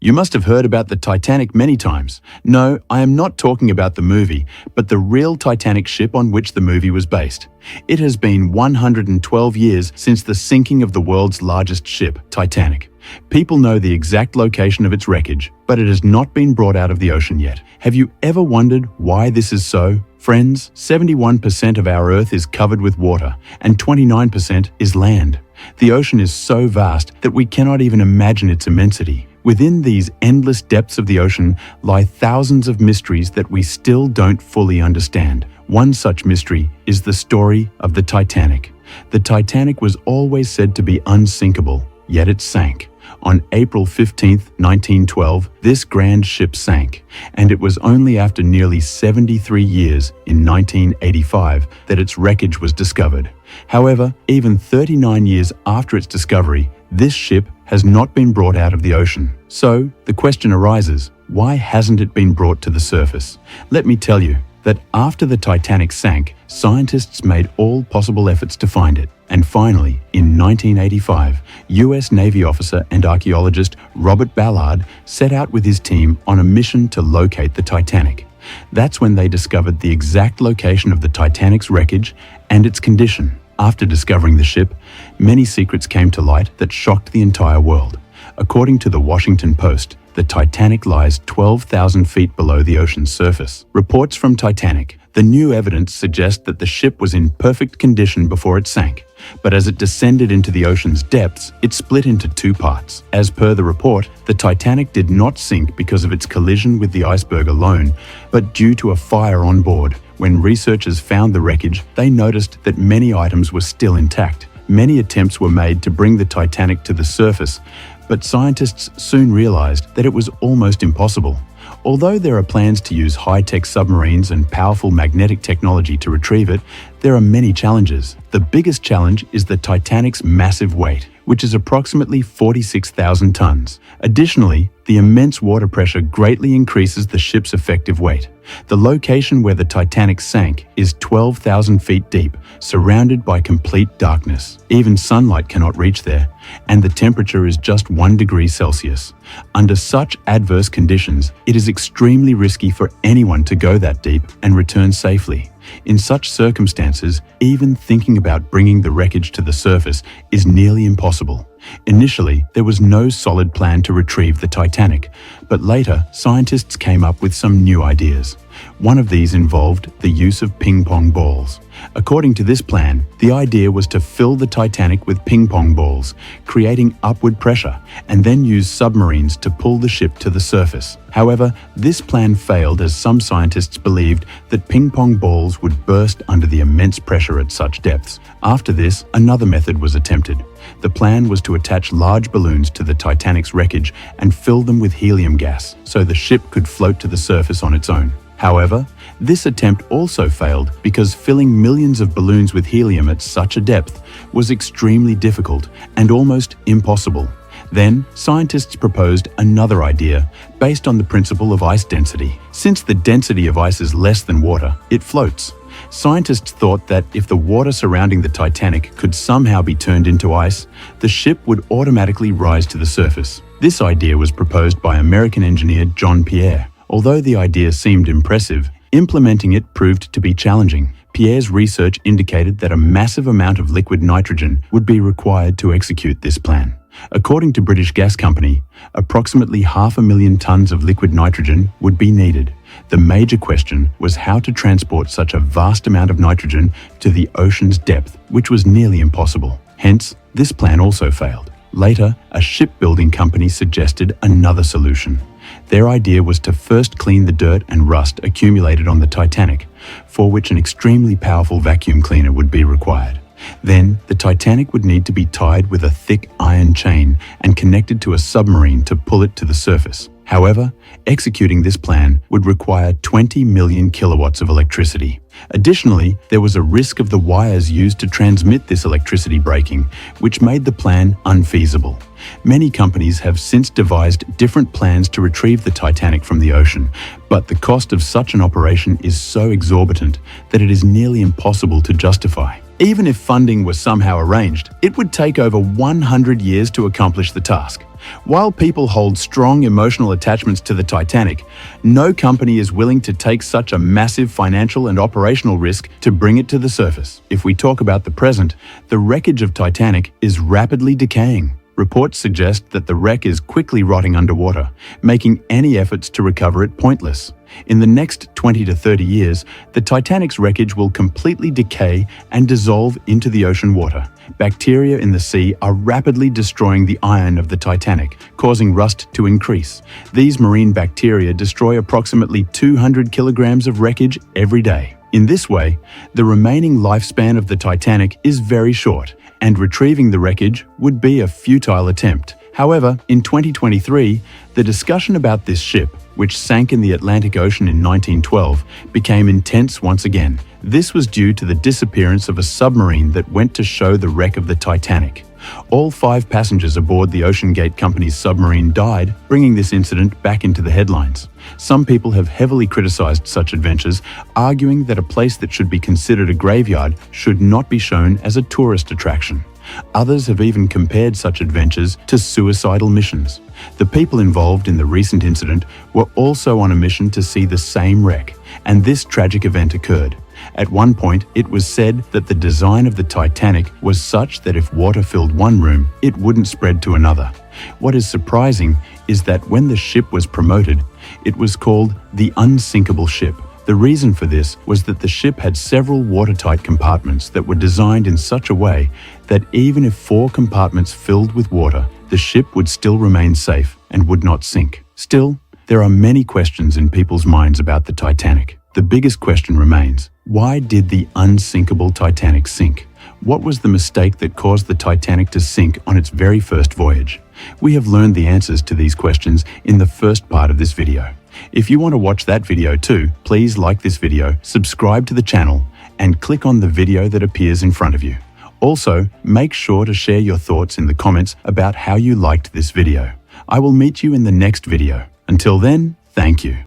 You must have heard about the Titanic many times. No, I am not talking about the movie, but the real Titanic ship on which the movie was based. It has been 112 years since the sinking of the world's largest ship, Titanic. People know the exact location of its wreckage, but it has not been brought out of the ocean yet. Have you ever wondered why this is so? Friends, 71% of our Earth is covered with water, and 29% is land. The ocean is so vast that we cannot even imagine its immensity. Within these endless depths of the ocean lie thousands of mysteries that we still don't fully understand. One such mystery is the story of the Titanic. The Titanic was always said to be unsinkable, yet it sank. On April 15, 1912, this grand ship sank, and it was only after nearly 73 years, in 1985, that its wreckage was discovered. However, even 39 years after its discovery, this ship has not been brought out of the ocean. So, the question arises, why hasn't it been brought to the surface? Let me tell you that after the Titanic sank, scientists made all possible efforts to find it. And finally, in 1985, US Navy officer and archaeologist Robert Ballard set out with his team on a mission to locate the Titanic. That's when they discovered the exact location of the Titanic's wreckage and its condition. After discovering the ship, many secrets came to light that shocked the entire world. According to the Washington Post, the Titanic lies 12,000 feet below the ocean's surface. Reports from Titanic. The new evidence suggests that the ship was in perfect condition before it sank, but as it descended into the ocean's depths, it split into two parts. As per the report, the Titanic did not sink because of its collision with the iceberg alone, but due to a fire on board. When researchers found the wreckage, they noticed that many items were still intact. Many attempts were made to bring the Titanic to the surface, but scientists soon realized that it was almost impossible. Although there are plans to use high-tech submarines and powerful magnetic technology to retrieve it, there are many challenges. The biggest challenge is the Titanic's massive weight, which is approximately 46,000 tons. Additionally, the immense water pressure greatly increases the ship's effective weight. The location where the Titanic sank is 12,000 feet deep, surrounded by complete darkness. Even sunlight cannot reach there, and the temperature is just 1 degree Celsius. Under such adverse conditions, it is extremely risky for anyone to go that deep and return safely. In such circumstances, even thinking about bringing the wreckage to the surface is nearly impossible. Initially, there was no solid plan to retrieve the Titanic, but later, scientists came up with some new ideas. One of these involved the use of ping-pong balls. According to this plan, the idea was to fill the Titanic with ping-pong balls, creating upward pressure, and then use submarines to pull the ship to the surface. However, this plan failed as some scientists believed that ping-pong balls would burst under the immense pressure at such depths. After this, another method was attempted. The plan was to attach large balloons to the Titanic's wreckage and fill them with helium gas, so the ship could float to the surface on its own. However, this attempt also failed because filling millions of balloons with helium at such a depth was extremely difficult and almost impossible. Then, scientists proposed another idea based on the principle of ice density. Since the density of ice is less than water, it floats. Scientists thought that if the water surrounding the Titanic could somehow be turned into ice, the ship would automatically rise to the surface. This idea was proposed by American engineer John Pierre. Although the idea seemed impressive, implementing it proved to be challenging. Pierre's research indicated that a massive amount of liquid nitrogen would be required to execute this plan. According to British Gas Company, approximately 500,000 tons of liquid nitrogen would be needed. The major question was how to transport such a vast amount of nitrogen to the ocean's depth, which was nearly impossible. Hence, this plan also failed. Later, a shipbuilding company suggested another solution. Their idea was to first clean the dirt and rust accumulated on the Titanic, for which an extremely powerful vacuum cleaner would be required. Then, the Titanic would need to be tied with a thick iron chain and connected to a submarine to pull it to the surface. However, executing this plan would require 20 million kilowatts of electricity. Additionally, there was a risk of the wires used to transmit this electricity breaking, which made the plan unfeasible. Many companies have since devised different plans to retrieve the Titanic from the ocean, but the cost of such an operation is so exorbitant that it is nearly impossible to justify. Even if funding was somehow arranged, it would take over 100 years to accomplish the task. While people hold strong emotional attachments to the Titanic, no company is willing to take such a massive financial and operational risk to bring it to the surface. If we talk about the present, the wreckage of Titanic is rapidly decaying. Reports suggest that the wreck is quickly rotting underwater, making any efforts to recover it pointless. In the next 20 to 30 years, the Titanic's wreckage will completely decay and dissolve into the ocean water. Bacteria in the sea are rapidly destroying the iron of the Titanic, causing rust to increase. These marine bacteria destroy approximately 200 kilograms of wreckage every day. In this way, the remaining lifespan of the Titanic is very short, and retrieving the wreckage would be a futile attempt. However, in 2023, the discussion about this ship, which sank in the Atlantic Ocean in 1912, became intense once again. This was due to the disappearance of a submarine that went to show the wreck of the Titanic. All 5 passengers aboard the OceanGate Company's submarine died, bringing this incident back into the headlines. Some people have heavily criticized such adventures, arguing that a place that should be considered a graveyard should not be shown as a tourist attraction. Others have even compared such adventures to suicidal missions. The people involved in the recent incident were also on a mission to see the same wreck, and this tragic event occurred. At one point, it was said that the design of the Titanic was such that if water filled one room, it wouldn't spread to another. What is surprising is that when the ship was promoted, it was called the unsinkable ship. The reason for this was that the ship had several watertight compartments that were designed in such a way that even if 4 compartments filled with water, the ship would still remain safe and would not sink. Still, there are many questions in people's minds about the Titanic. The biggest question remains, why did the unsinkable Titanic sink? What was the mistake that caused the Titanic to sink on its very first voyage? We have learned the answers to these questions in the first part of this video. If you want to watch that video too, please like this video, subscribe to the channel, and click on the video that appears in front of you. Also, make sure to share your thoughts in the comments about how you liked this video. I will meet you in the next video. Until then, thank you.